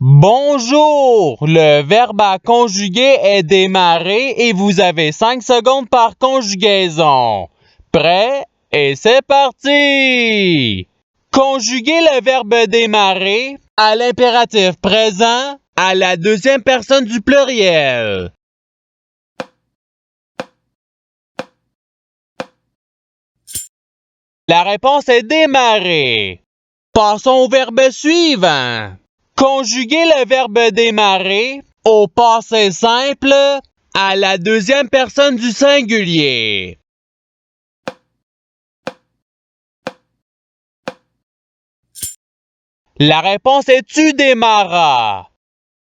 Bonjour! Le verbe à conjuguer est démarrer et vous avez 5 secondes par conjugaison. Prêt? Et c'est parti! Conjuguez le verbe démarrer à l'impératif présent à la deuxième personne du pluriel. La réponse est démarrer. Passons au verbe suivant. Conjuguez le verbe démarrer au passé simple à la deuxième personne du singulier. La réponse est tu démarras.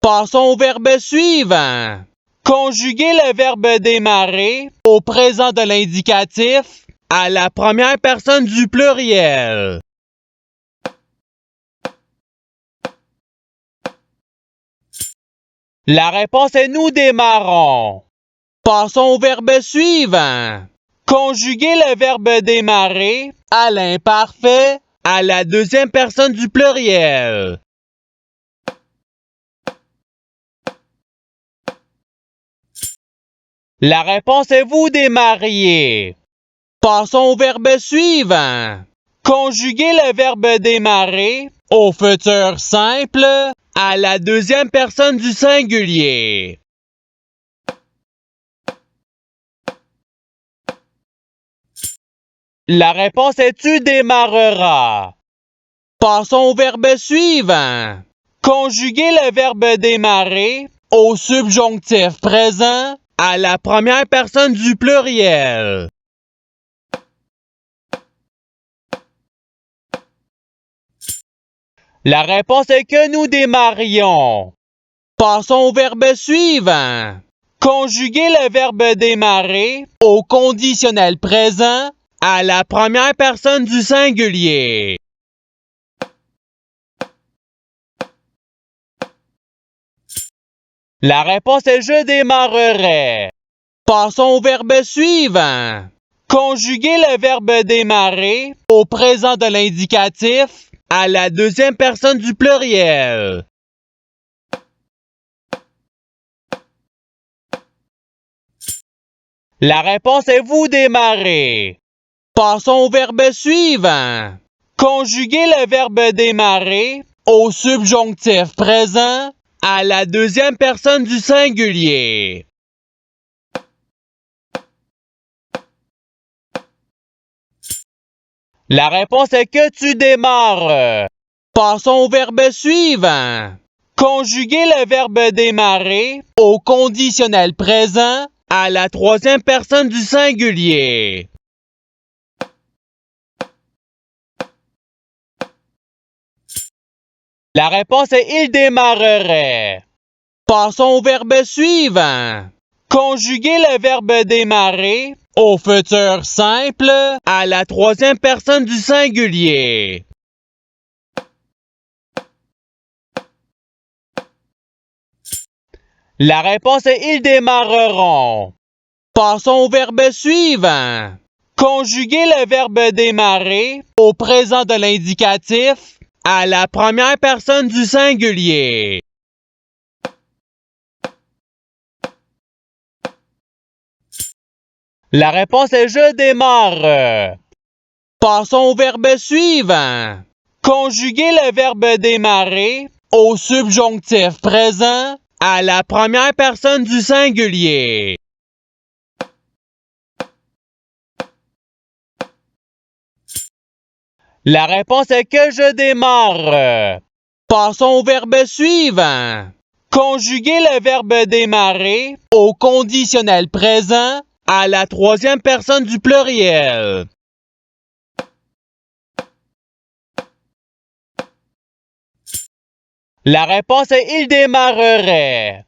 Passons au verbe suivant. Conjuguez le verbe démarrer au présent de l'indicatif à la première personne du pluriel. La réponse est nous démarrons. Passons au verbe suivant. Conjuguez le verbe démarrer à l'imparfait à la deuxième personne du pluriel. La réponse est vous démarriez. Passons au verbe suivant. Conjuguez le verbe démarrer au futur simple à la deuxième personne du singulier. La réponse est tu démarreras. Passons au verbe suivant. Conjuguez le verbe démarrer au subjonctif présent à la première personne du pluriel. La réponse est que nous démarrions. Passons au verbe suivant. Conjuguez le verbe démarrer au conditionnel présent à la première personne du singulier. La réponse est je démarrerai. Passons au verbe suivant. Conjuguez le verbe démarrer au présent de l'indicatif à la deuxième personne du pluriel. La réponse est vous démarrer. Passons au verbe suivant. Conjuguez le verbe démarrer au subjonctif présent à la deuxième personne du singulier. La réponse est que tu démarres. Passons au verbe suivant. Conjuguez le verbe démarrer au conditionnel présent à la troisième personne du singulier. La réponse est il démarrerait. Passons au verbe suivant. Conjuguez le verbe démarrer au futur simple à la troisième personne du singulier. La réponse est ils démarreront. Passons au verbe suivant. Conjuguez le verbe démarrer au présent de l'indicatif à la première personne du singulier. La réponse est je démarre. Passons au verbe suivant. Conjuguez le verbe démarrer au subjonctif présent à la première personne du singulier. La réponse est que je démarre. Passons au verbe suivant. Conjuguez le verbe démarrer au conditionnel présent à la troisième personne du pluriel. La réponse est il démarrerait.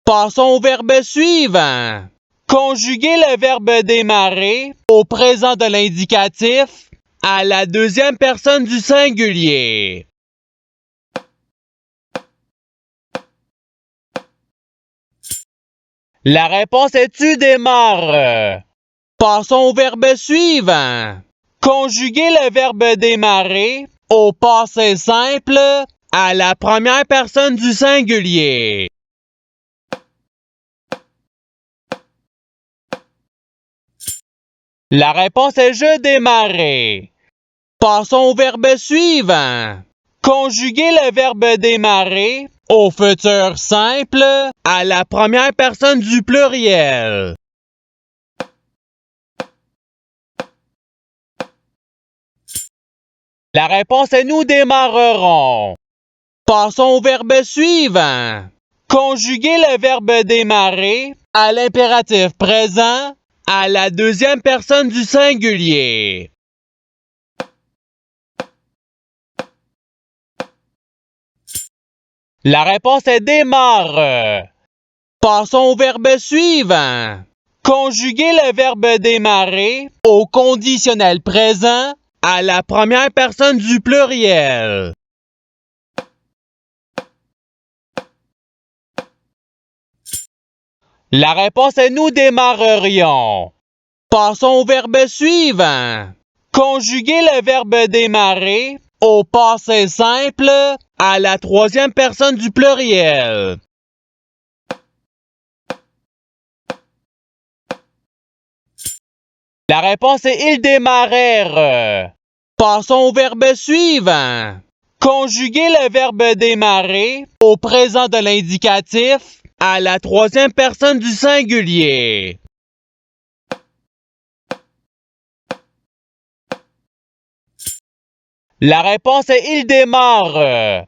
Passons au verbe suivant. Conjuguez le verbe démarrer au présent de l'indicatif à la deuxième personne du singulier. La réponse est tu démarres. Passons au verbe suivant. Conjuguez le verbe démarrer au passé simple à la première personne du singulier. La réponse est je démarrais. Passons au verbe suivant. Conjuguez le verbe démarrer au futur simple à la première personne du pluriel. La réponse est nous démarrerons. Passons au verbe suivant. Conjuguez le verbe démarrer à l'impératif présent à la deuxième personne du singulier. La réponse est démarre. Passons au verbe suivant. Conjuguez le verbe démarrer au conditionnel présent à la première personne du pluriel. La réponse est nous démarrerions. Passons au verbe suivant. Conjuguez le verbe démarrer au passé simple à la troisième personne du pluriel. La réponse est ils démarrèrent. Passons au verbe suivant. Conjuguez le verbe démarrer au présent de l'indicatif à la troisième personne du singulier. La réponse est ils démarrent.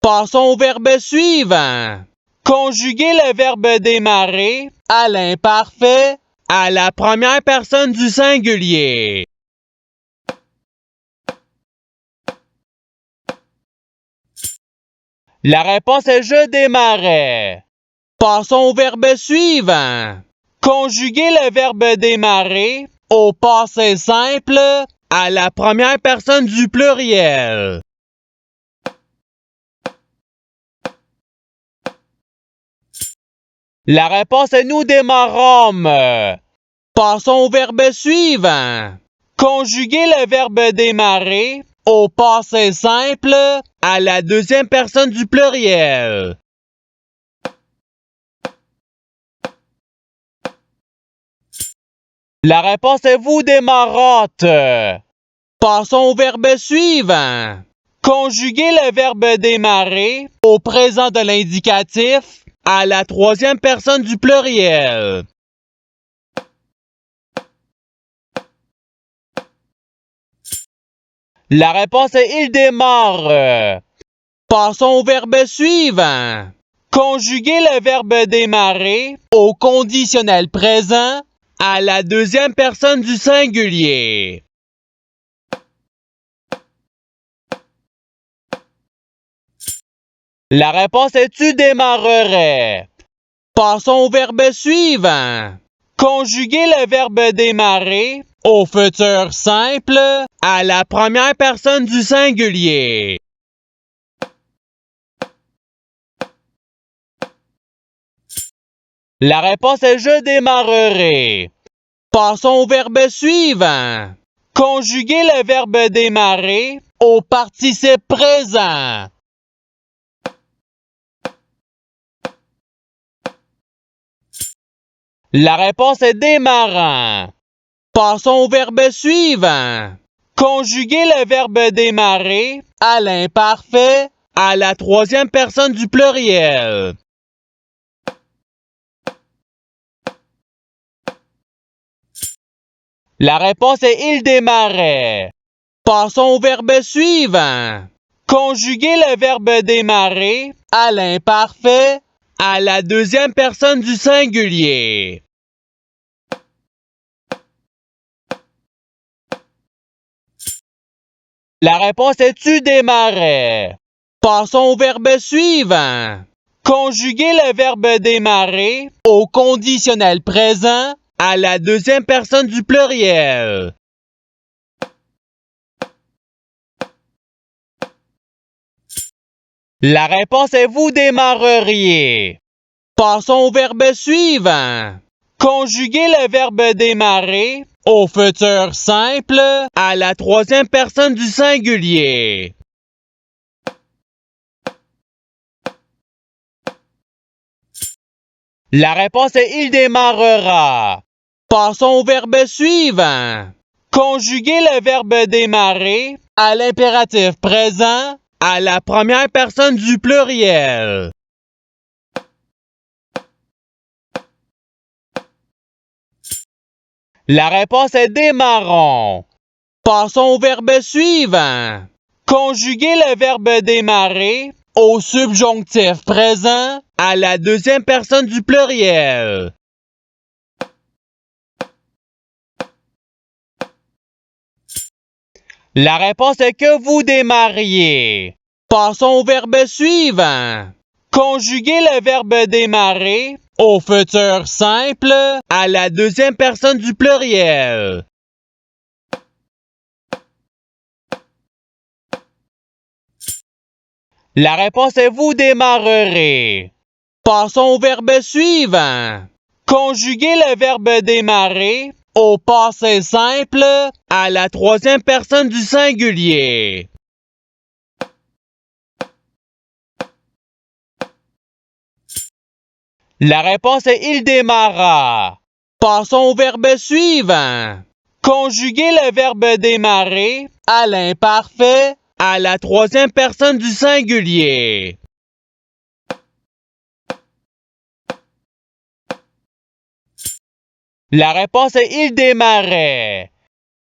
Passons au verbe suivant. Conjuguez le verbe démarrer à l'imparfait à la première personne du singulier. La réponse est je démarrais. Passons au verbe suivant. Conjuguez le verbe démarrer au passé simple à la première personne du pluriel. La réponse est nous démarrâmes. Passons au verbe suivant. Conjuguez le verbe démarrer au passé simple à la deuxième personne du pluriel. La réponse est vous démarrâtes. Passons au verbe suivant. Conjuguez le verbe démarrer au présent de l'indicatif à la troisième personne du pluriel. La réponse est il démarre. Passons au verbe suivant. Conjuguez le verbe démarrer au conditionnel présent à la deuxième personne du singulier. La réponse est tu démarrerais. Passons au verbe suivant. Conjuguez le verbe démarrer au futur simple à la première personne du singulier. La réponse est je démarrerai. Passons au verbe suivant. Conjuguez le verbe démarrer au participe présent. La réponse est démarrant. Passons au verbe suivant. Conjuguez le verbe démarrer à l'imparfait à la troisième personne du pluriel. La réponse est il démarrait. Passons au verbe suivant. Conjuguez le verbe démarrer à l'imparfait à la deuxième personne du singulier. La réponse est tu démarrais. Passons au verbe suivant. Conjuguez le verbe démarrer au conditionnel présent à la deuxième personne du pluriel. La réponse est vous démarreriez. Passons au verbe suivant. Conjuguez le verbe démarrer au futur simple à la troisième personne du singulier. La réponse est il démarrera. Passons au verbe suivant. Conjuguez le verbe démarrer à l'impératif présent à la première personne du pluriel. La réponse est démarrons. Passons au verbe suivant. Conjuguez le verbe démarrer au subjonctif présent à la deuxième personne du pluriel. La réponse est que vous démarriez. Passons au verbe suivant. Conjuguez le verbe démarrer au futur simple à la deuxième personne du pluriel. La réponse est vous démarrerez. Passons au verbe suivant. Conjuguez le verbe démarrer au passé simple à la troisième personne du singulier. La réponse est il démarra. Passons au verbe suivant. Conjuguez le verbe démarrer à l'imparfait à la troisième personne du singulier. La réponse est il démarrait.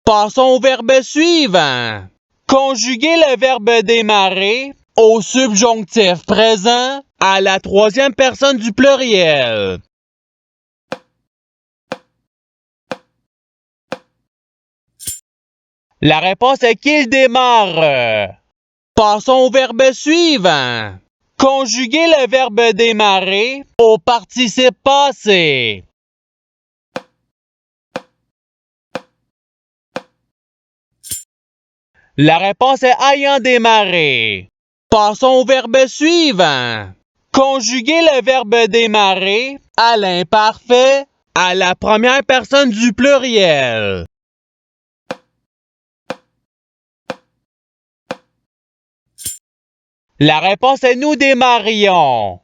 Passons au verbe suivant. Conjuguez le verbe démarrer au subjonctif présent à la troisième personne du pluriel. La réponse est qu'il démarre. Passons au verbe suivant. Conjuguez le verbe démarrer au participe passé. La réponse est ayant démarré. Passons au verbe suivant. Conjuguez le verbe démarrer à l'imparfait à la première personne du pluriel. La réponse est nous démarrions.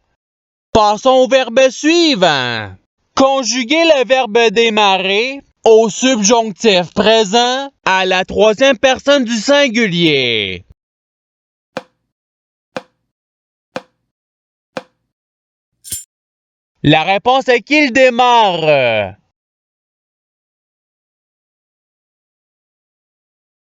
Passons au verbe suivant. Conjuguez le verbe démarrer au subjonctif présent à la troisième personne du singulier. La réponse est qu'il démarre.